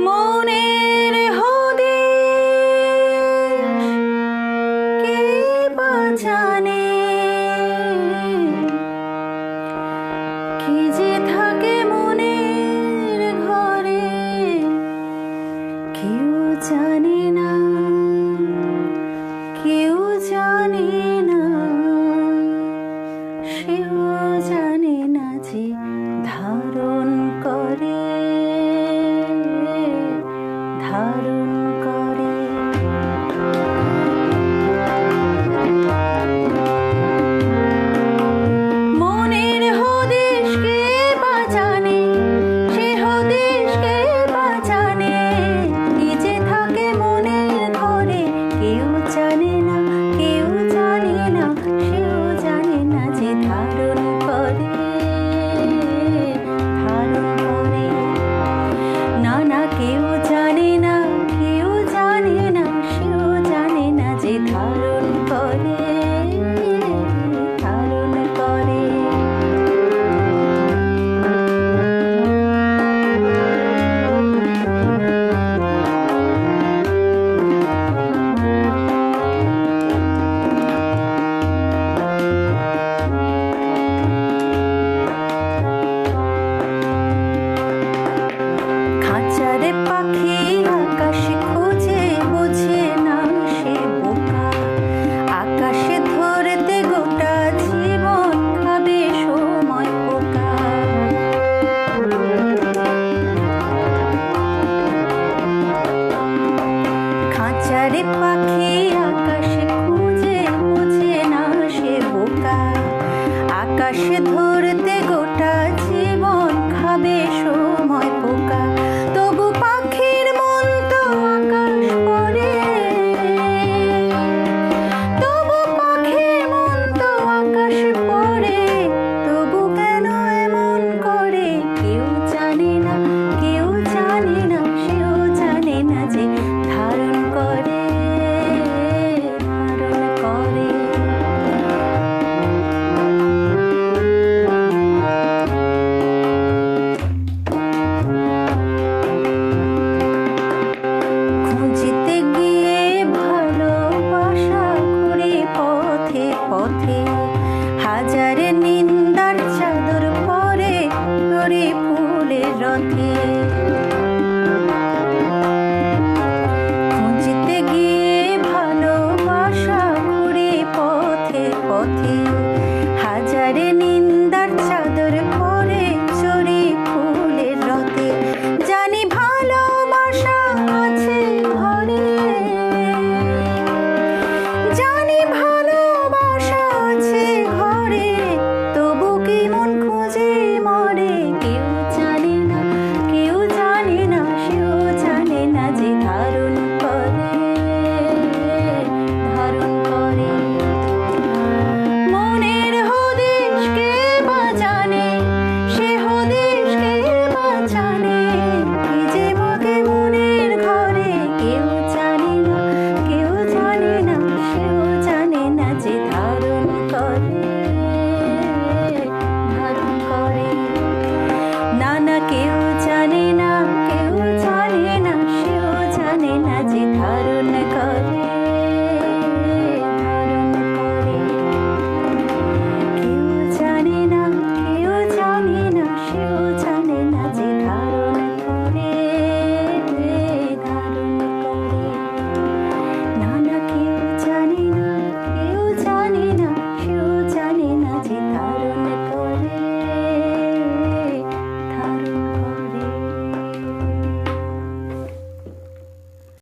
মনের হদিশ কে বা জানে, কি যে থাকে মনের ঘরে কেউ জানে না, কেউ জানে না, সেও জানে না যে ধারণ করে, ধারণ করে। মনের হদিশ কে বা জানে, সে হদিশ কে বা জানে, কি যে থাকে মনের ঘরে কেউ জানে না, কেউ জানে না, সেও জানে না যে ধারণ করে, ধারণ করে। না না, কেউ জানে না, কেউ জানে না, সেও জানে না যে ধারণ করে, ধারণ করে। খাঁচারে পাখি আকাশে খোঁজে, বোঝে না সে বোকা, আকাশে ধরতে গোটা জীবন খাবে সময় পোকা। খাঁচারে পাখি আকাশে খোঁজে, বোঝে না সে বোকা, আকাশে ধরতে গোটা জীবন খাবে সময় পোকা। তবু পাখির মন তো আকাশ পড়ে, তবু পাখির মন তো আকাশ পড়ে, তবু কেন এমন করে কেউ জানে না, কেউ জানে না, সেও জানে না যে ধারণ করে, ধারণ করে। খুঁজতে গিয়ে ভালোবাসা ঘুরে পথে পথে, হাজারে নিন্দার চাদর পরে ওরে ফুলের রথে।